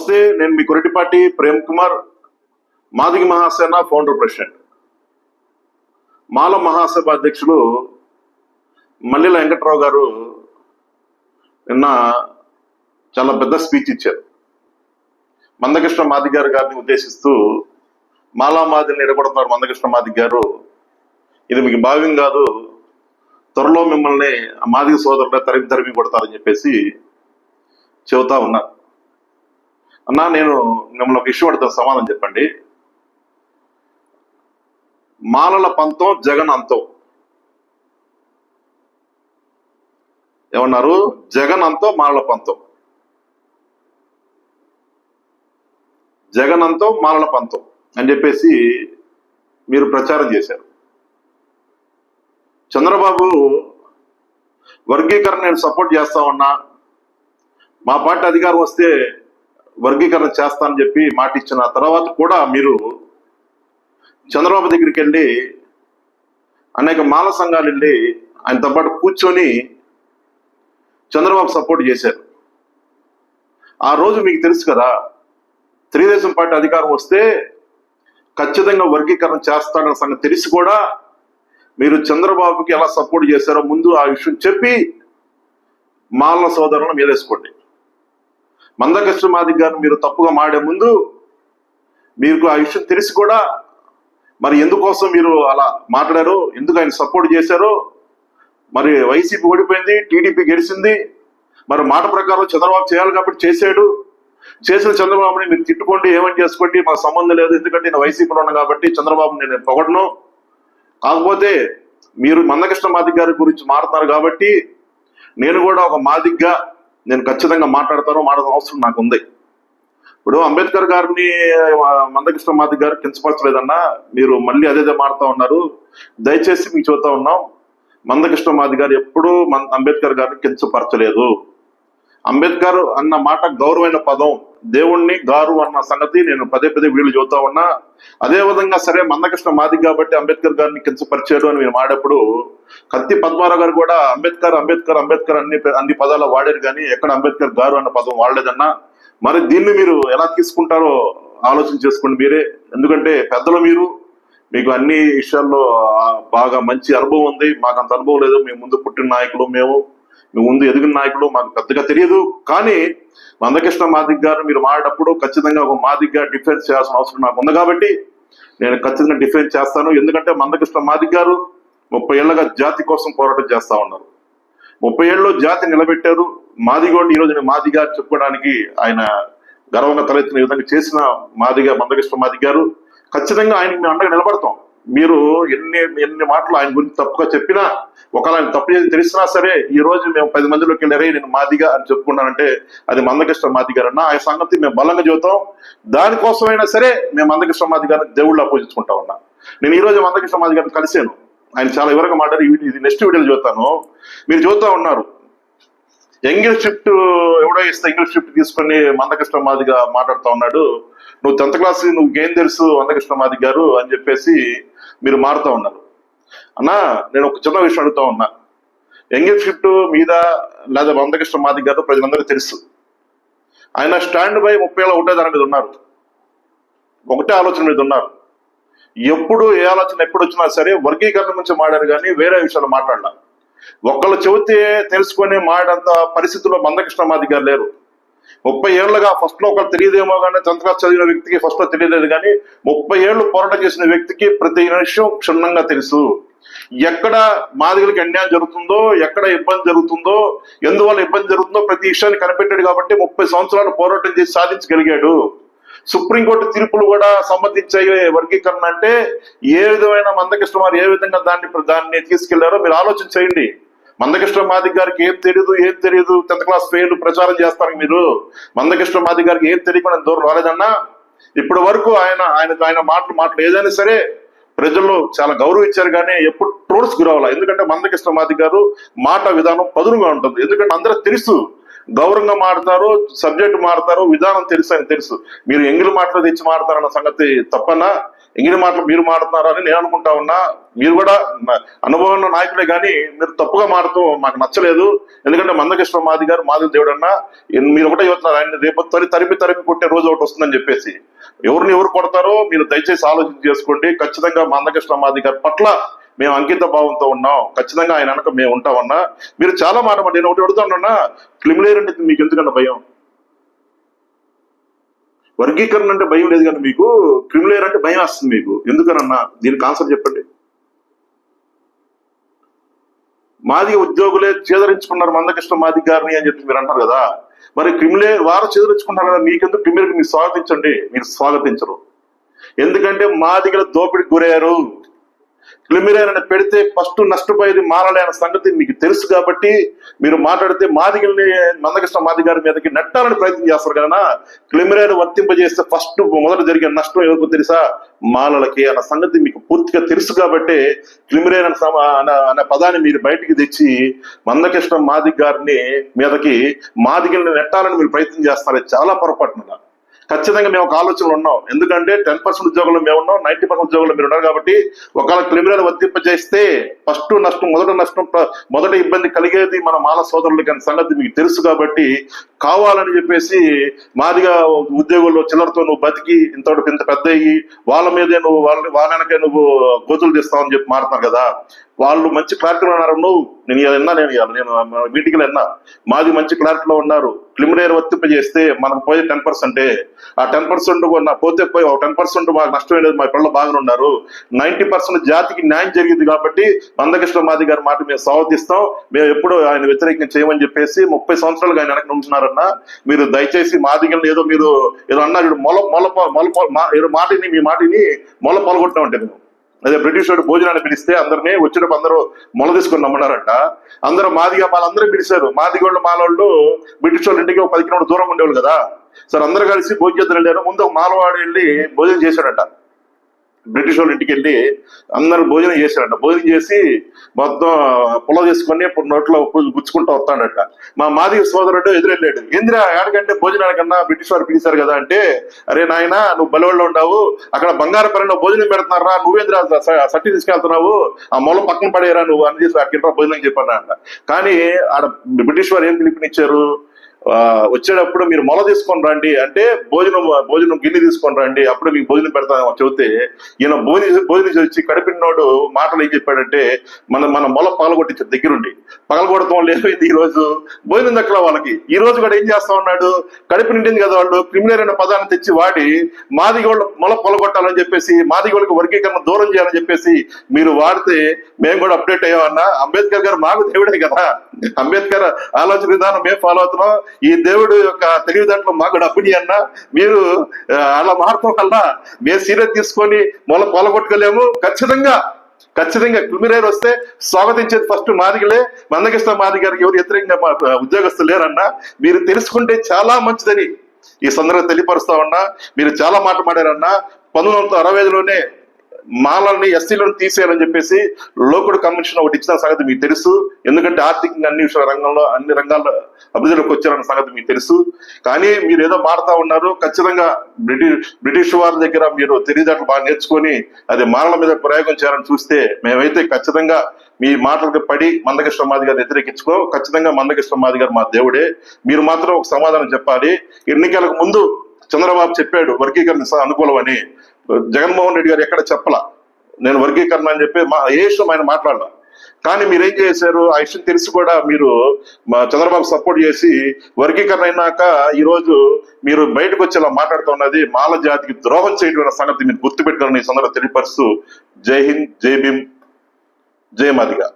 నమస్తే, నేను మీ Koratipati Prem Kumar, Madiga Mahasena founder president. మాల మహాసభ అధ్యక్షులు మల్లెల వెంకట్రావు గారు నిన్న చాలా పెద్ద స్పీచ్ ఇచ్చారు. మందకృష్ణ మాదిగ గారిని ఉద్దేశిస్తూ మాలా మాదిని ఎడగొడుతున్నారు మందకృష్ణ మాదిగ గారు, ఇది మీకు భావ్యం కాదు, త్వరలో మిమ్మల్ని మాదిగ సోదరులు తరిమి కొడతారని చెప్పేసి చెబుతా ఉన్నారు. అన్నా, నేను మిమ్మల్ని ఒక ఇష్యూ అడుగుతాను, సమాధానం చెప్పండి. మాలల పంతం జగన్ అంతం ఏమన్నారు? జగన్ అంతం మాలల పంతం, జగన్ అంతం మాలల పంతం అని చెప్పేసి మీరు ప్రచారం చేశారు. చంద్రబాబు వర్గీకరణ నేను సపోర్ట్ చేస్తా ఉన్నా, మా పార్టీ అధికారం వస్తే వర్గీకరణ చేస్తానని చెప్పి మాట ఇచ్చిన తర్వాత కూడా మీరు చంద్రబాబు దగ్గరికి వెళ్ళి అనేక మాల సంఘాలు వెళ్ళి ఆయనతో పాటు కూర్చొని చంద్రబాబు సపోర్ట్ చేశారు. ఆ రోజు మీకు తెలుసు కదా, తెలుగుదేశం పార్టీ అధికారం వస్తే ఖచ్చితంగా వర్గీకరణ చేస్తాడన్న సంగతి తెలిసి కూడా మీరు చంద్రబాబుకి ఎలా సపోర్ట్ చేశారో ముందు ఆ విషయం చెప్పి మాల సోదరులను మీదేసుకోండి. మందకృష్ణ మాదిగ గారిని మీరు తప్పుగా మాడే ముందు మీకు ఆ విషయం తెలిసి కూడా మరి ఎందుకోసం మీరు అలా మాట్లాడారో, ఎందుకు ఆయన సపోర్ట్ చేశారో, మరి వైసీపీ ఓడిపోయింది, టీడీపీ గెలిచింది, మరి మాట ప్రకారం చంద్రబాబు చేయాలి కాబట్టి చేశాడు. చేసిన చంద్రబాబుని మీరు తిట్టుకోండి, ఏమని చేసుకోండి, మాకు సంబంధం లేదు, ఎందుకంటే నేను వైసీపీలో ఉన్నాను కాబట్టి చంద్రబాబు నేను పొగడను. కాకపోతే మీరు మందకృష్ణ మాదిగ గారి గురించి మాట్లాడుతున్నారు కాబట్టి నేను కూడా ఒక మాదిగ్గా నేను ఖచ్చితంగా మాట్లాడతాను, మాట్లాడే అవసరం నాకు ఉంది. ఇప్పుడు అంబేద్కర్ గారిని మందకృష్ణ మాదిగ గారు కించపరచలేదన్నా, మీరు మళ్ళీ అదే మారుతా ఉన్నారు. దయచేసి మీకు చెబుతా ఉన్నాం, మందకృష్ణ మాదిగ గారు ఎప్పుడూ అంబేద్కర్ గారిని కించపరచలేదు. అంబేద్కర్ అన్న మాట గౌరవమైన పదం, దేవుణ్ణి గారు అన్న సంగతి నేను పదే వీళ్ళు చెబుతా ఉన్నా. అదే విధంగా సరే మందకృష్ణ మాదిగ కాబట్టి అంబేద్కర్ గారిని కించపరిచాడు అని మీరు మాడేప్పుడు కత్తి పద్మారావు గారు కూడా అంబేద్కర్ అంబేద్కర్ అంబేద్కర్ అన్ని పదాలు వాడారు, కానీ ఎక్కడ అంబేద్కర్ గారు అన్న పదం వాడలేదన్నా. మరి దీన్ని మీరు ఎలా తీసుకుంటారో ఆలోచన చేసుకోండి మీరే. ఎందుకంటే పెద్దలు మీరు, మీకు అన్ని విషయాల్లో బాగా మంచి అనుభవం ఉంది, మాకు అంత అనుభవం లేదు. మేము ముందు పుట్టిన నాయకులు, మేము ముందు ఎదిగిన నాయకులు, మాకు పెద్దగా తెలియదు. కానీ మందకృష్ణ మాదిగ గారు మీరు మాడేటప్పుడు ఖచ్చితంగా ఒక మాదిగగా డిఫెన్స్ చేయాల్సిన అవసరం నాకు ఉంది కాబట్టి నేను ఖచ్చితంగా డిఫెన్స్ చేస్తాను. ఎందుకంటే మందకృష్ణ మాదిగ గారు 30 ఏళ్లుగా జాతి కోసం పోరాటం చేస్తా ఉన్నారు. 30 ఏళ్ళలో జాతి నిలబెట్టారు. మాదిగోడిని ఈరోజు నేను మాదిగా చెప్పుకోవడానికి ఆయన గర్వంగా తలెత్తిన విధంగా చేసిన మందకృష్ణ మాదిగ గారు. ఖచ్చితంగా ఆయనకి మేము అండగా నిలబడతాం. మీరు ఎన్ని మాటలు ఆయన గురించి తప్పుగా చెప్పినా, ఒకవేళ ఆయన తప్పు చేసి తెలిసినా సరే, ఈ రోజు మేము 10 మందిలోకి వెళ్ళారే నేను మాదిగా అని చెప్పుకున్నానంటే అది మందకృష్ణ మాదిగ గారు అన్న. ఆ సంగతి మేము బలంగా చెబుతాం. దానికోసమైనా సరే మేము మందకృష్ణ మాదిగ గారిని దేవుళ్ళు పూజించుకుంటా ఉన్నా. నేను ఈ రోజు మందకృష్ణ మాదిగ గారిని కలిశాను, ఆయన చాలా వివరంగా మాట్లాడి ఇది నెక్స్ట్ వీడియోలో చూస్తాను. మీరు చూస్తూ ఉన్నారు, ఇంగ్లీష్ షిఫ్ట్ ఎవడో ఇస్తే ఇంగ్లీష్ షిఫ్ట్ తీసుకొని మందకృష్ణ మాదిగ మాట్లాడుతూ ఉన్నాడు. నువ్వు 10th క్లాస్, నువ్వు ఏం తెలుసు మందకృష్ణ మాదిగ గారు అని చెప్పేసి మీరు మారుతూ ఉన్నారు. అన్నా, నేను ఒక చిన్న విషయం అడుగుతా ఉన్నా, ఇంగ్లీష్ షిఫ్ట్ మీద లేదా మందకృష్ణ మాదిగ గారు ప్రజలందరికీ తెలుసు. ఆయన స్టాండ్ బై 30 ఏళ్ళ ఒకటే దాని మీద ఉన్నారు, ఒకటే ఆలోచన మీద ఉన్నారు. ఎప్పుడు ఏ ఆలోచన ఎప్పుడు వచ్చినా సరే వర్గీకరణ గురించి మాట్లాడారు, కానీ వేరే విషయాలు మాట్లాడాల. ఒకళ్ళు చెబితే తెలుసుకొని మాట్లాడంత పరిస్థితుల్లో మందకృష్ణ మాదిగ గారు లేరు. 30 ఏళ్లుగా ఫస్ట్ లో ఒకళ్ళు తెలియదేమో కానీ 10th క్లాస్ చదివిన వ్యక్తికి ఫస్ట్ లో తెలియలేదు, కానీ 30 ఏళ్ళు పోరాటం చేసిన వ్యక్తికి ప్రతి విషయం క్షుణ్ణంగా తెలుసు. ఎక్కడ మాదిగలకి అన్యాయం జరుగుతుందో, ఎక్కడ ఇబ్బంది జరుగుతుందో, ఎందువల్ల ఇబ్బంది జరుగుతుందో ప్రతి విషయాన్ని కనిపెట్టాడు కాబట్టి 30 సంవత్సరాలు పోరాటం చేసి సాధించగలిగాడు. సుప్రీంకోర్టు తీర్పులు కూడా సమ్మతించాయి వర్గీకరణ అంటే. ఏ విధమైన మందకృష్ణ వారు ఏ విధంగా దాన్ని తీసుకెళ్లారో మీరు ఆలోచన చేయండి. మందకృష్ణ మాదిగ గారికి ఏం తెలియదు 10th క్లాస్ ఫెయిల్ ప్రచారం చేస్తారు మీరు. మందకృష్ణ మాదిగ గారికి ఏం తెలియకుండా దూరం రాలేదన్నా. ఇప్పటి వరకు ఆయన మాటలు ఏదైనా సరే ప్రజల్లో చాలా గౌరవించారు, కానీ ఎప్పుడు ట్రోల్స్ గురవాల. ఎందుకంటే మందకృష్ణ మాదిగ గారు మాట విధానం పదునుగా ఉంటుంది. ఎందుకంటే అందరూ తెలుసు, గౌరవంగా మాడతారు, సబ్జెక్ట్ మాడతారు, విధానం తెలుసు అని తెలుసు. మీరు ఎంగిలి మాటలు తెచ్చి మాడతారన్న సంగతి తప్పనా. ఇంగిన మాటలు మీరు మాట్లాడుతున్నారు అని నేను అనుకుంటా ఉన్నా. మీరు కూడా అనుభవం ఉన్న నాయకులే కానీ మీరు తప్పుగా మాట్లాడుతూ మాకు నచ్చలేదు. ఎందుకంటే మందకృష్ణ మాది గారు మాది దేవుడు అన్న, మీరు ఒకటే చెబుతున్నారు ఆయన రేపు తరిపి కొట్టే రోజు ఒకటి వస్తుందని చెప్పేసి. ఎవరిని ఎవరు కొడతారో మీరు దయచేసి ఆలోచన చేసుకోండి. ఖచ్చితంగా మందకృష్ణ మాది గారి పట్ల మేము అంకిత భావంతో ఉన్నాం. ఖచ్చితంగా ఆయన వెనక మేము ఉంటామన్నా. మీరు చాలా మాట నేను ఒకటి అడుగుతా ఉన్నా, క్రిమిలేయర్ అంటే మీకు ఎందుకన్నా భయం? వర్గీకరణ అంటే భయం లేదు కానీ మీకు క్రిమిలేయర్ అంటే భయం వస్తుంది మీకు ఎందుకనన్నా? దీనికి ఆన్సర్ చెప్పండి. మాది ఉద్యోగులే చేదరించుకున్నారు మందకృష్ణ మాది గారిని అని చెప్పి మీరు అంటారు కదా, మరి క్రిమిలేయర్ వారు చేదరించుకుంటారు కదా, మీకెందుకు క్రిమిలేయర్ మీరు స్వాగతించండి? మీరు స్వాగతించరు. ఎందుకంటే మాదిగల దోపిడికి గురయ్యారు. క్రిమిలేయర్ అని పెడితే ఫస్ట్ నష్టపోయేది మారలే అన్న సంగతి మీకు తెలుసు కాబట్టి మీరు మాట్లాడితే మాదిగల్ని మందకృష్ణ మాది గారి మీదకి నెట్టాలని ప్రయత్నం చేస్తారు కదా. క్రిమిలేయర్ వర్తింపజేస్తే ఫస్ట్ మొదట జరిగే నష్టం ఎవరికి తెలుసా? మాలలకి అన్న సంగతి మీకు పూర్తిగా తెలుసు కాబట్టి క్రిమిలేయర్ అనే పదాన్ని మీరు బయటికి తెచ్చి మందకృష్ణ మాది గారిని మీదకి మాదిగల్ని నెట్టాలని మీరు ప్రయత్నం చేస్తారు. చాలా పొరపాటున. ఖచ్చితంగా మేము ఒక ఆలోచనలు ఉన్నాం. ఎందుకంటే 10% ఉద్యోగులు మేము ఉన్నాం, 90% ఉద్యోగులు మీరు ఉన్నారు కాబట్టి ఒకవేళ క్రిమినల్ వర్తింపజేస్తే ఫస్ట్ నష్టం మొదట ఇబ్బంది కలిగేది మన మాల సోదరులకి అనే సంగతి మీకు తెలుసు కాబట్టి కావాలని చెప్పేసి మాదిగా ఉద్యోగుల్లో చిల్లరతో నువ్వు బతికి ఇంత పెద్ద అయ్యి వాళ్ళ మీదే నువ్వు వాళ్ళకే నువ్వు గోతులు తీస్తావని చెప్పి మారుతున్నారు కదా. వాళ్ళు మంచి క్లారిటీలో ఉన్నారు. నేను మీటింగ్లో విన్నా, మాది మంచి క్లారిటీలో ఉన్నారు. క్రిమిలేయర్ వర్తింపజేస్తే మనకు పోయే 10%. ఆ 10% పోతే పోయి 10% మాకు నష్టం లేదు, మా పిల్లలు బాగానే ఉన్నారు. 90% జాతికి న్యాయం జరిగింది కాబట్టి మందకృష్ణ మాది గారి మాట మేము స్వాగతిస్తాం. మేము ఎప్పుడు ఆయన వ్యతిరేకం చేయమని చెప్పేసి 30 సంవత్సరాలుగా ఆయన వెనక ఉంటున్నారన్నా. మీరు దయచేసి మాదిగల్ని ఏదో అన్నారు, మీ మాటిని మొల పాల్గొట్టినామంటే మేము అదే బ్రిటిష్ వాడు భోజనాన్ని పిలిస్తే అందరినీ వచ్చినప్పుడు అందరూ మొల తీసుకొని నమ్మన్నారంట. అందరూ మాదిగా వాళ్ళందరూ పిలిచారు. మాదిగోళ్ళు మాలోళ్ళు బ్రిటిష్ వాళ్ళ ఇంటికి 10 కిలోమీటర్ల దూరం ఉండేవాళ్ళు కదా. సరే అందరూ కలిసి భోజనం వెళ్ళారు. ముందు ఒక మాలవాడు వెళ్ళి భోజనం చేశాడంట. బ్రిటిష్ వాళ్ళ ఇంటికి వెళ్ళి అందరూ భోజనం చేశాడంట. భోజనం చేసి మొత్తం పొల చేసుకొని నోట్లో గుచ్చుకుంటూ వస్తాడట. మా మాదిగ సోదరుడు ఎదురెళ్ళాడు. ఏందిరా ఏడకంటే భోజనానికన్నా బ్రిటిష్ వారు పిలిచారు కదా అంటే, అరే నాయన నువ్వు బలవాళ్ళు ఉండవు, అక్కడ బంగారపల్లిలో భోజనం పెడుతున్నారా, నువ్వేంద్రా సట్టి తీసుకెళ్తున్నావు, ఆ మొల పక్కన పడేరా నువ్వు అని చేసి అక్కడ భోజనం చెప్పాడంట. కానీ ఆడ బ్రిటిష్ వారు ఏం పిలుపునిచ్చారు? వచ్చేటప్పుడు మీరు మొల తీసుకొని రండి అంటే భోజనం గిన్నె తీసుకొని రండి, అప్పుడు మీకు భోజనం పెడతాను చెబితే ఈయన భోజనం వచ్చి కడిపినోడు మాటలు ఏం చెప్పాడంటే మన మొల పగలగొట్టించారు దగ్గరుండి. పగలగొడతాం లేదు ఈ రోజు భోజనం దక్కల వాళ్ళకి. ఈ రోజు కూడా ఏం చేస్తా ఉన్నాడు? కడుపు నిండింది కదా, వాళ్ళు క్రిమినల్ అనే పదాన్ని తెచ్చి వాడి మాదిగోళ్ళ మొల పొలగొట్టాలని చెప్పేసి మాదిగోళ్ళకి వర్గీకరణ దూరం చేయాలని చెప్పేసి మీరు వాడితే మేము కూడా అప్డేట్ అయ్యామన్నా. అంబేద్కర్ గారు మాకు దేవుడే కదా, అంబేద్కర్ ఆలోచన విధానం మేము ఫాలో అవుతున్నాం. ఈ దేవుడు యొక్క తెలివితేటలు మాకు డబ్బుని అన్నా. మీరు అలా మారటం వల్ల మేము సీరియస్ తీసుకొని మొల పొలగొట్టుకోలేము. ఖచ్చితంగా క్రిమిలేయర్ వస్తే స్వాగతించేది ఫస్ట్ మాదిగలే. మందకృష్ణ మాది గారికి ఎవరు వ్యతిరేకంగా ఉద్యోగస్తులు లేరన్నా. మీరు తెలుసుకుంటే చాలా మంచిదని ఈ సందర్భంగా తెలియపరుస్తా ఉన్నా. మీరు చాలా మాట్లాడారన్నా. 1965లోనే మాలల్ని ఎస్సీలను తీసేయాలని చెప్పేసి లోకుడు కన్వెన్షన్ ఒకటి ఇచ్చిన సంగతి మీకు తెలుసు. ఎందుకంటే ఆర్థికంగా అన్ని రంగాల్లో అభివృద్ధిలోకి వచ్చారన్న సంగతి మీకు తెలుసు. కానీ మీరు ఏదో మారుతా ఉన్నారు. ఖచ్చితంగా బ్రిటిష్ వారి దగ్గర మీరు తెలివితేటలు బాగా నేర్చుకొని అది మాలల మీద ప్రయోగం చేయాలని చూస్తే మేమైతే ఖచ్చితంగా మీ మాటలకు పడి మందకృష్ణ మాది గారు వ్యతిరేకించుకో. ఖచ్చితంగా మందకృష్ణ మాది గారు మా దేవుడే. మీరు మాత్రం ఒక సమాధానం చెప్పాలి. ఎన్నికలకు ముందు చంద్రబాబు చెప్పాడు వర్గీకరణ అనుకూలం అని. జగన్మోహన్ రెడ్డి గారు ఎక్కడ చెప్పలా నేను వర్గీకరణ అని చెప్పి ఏ విషయం ఆయన మాట్లాడాల. కానీ మీరేం చేశారు? ఆ విషయం తెలిసి కూడా మీరు చంద్రబాబు సపోర్ట్ చేసి వర్గీకరణ అయినాక ఈ రోజు మీరు బయటకు వచ్చేలా మాట్లాడుతున్నది మాల జాతికి ద్రోహం చేయడం సంగతి మీరు గుర్తుపెట్టుకోవాలని ఈ సందర్భంగా తెలియపరుస్తూ జై హింద్, జై భీమ్, జై మాదిగా.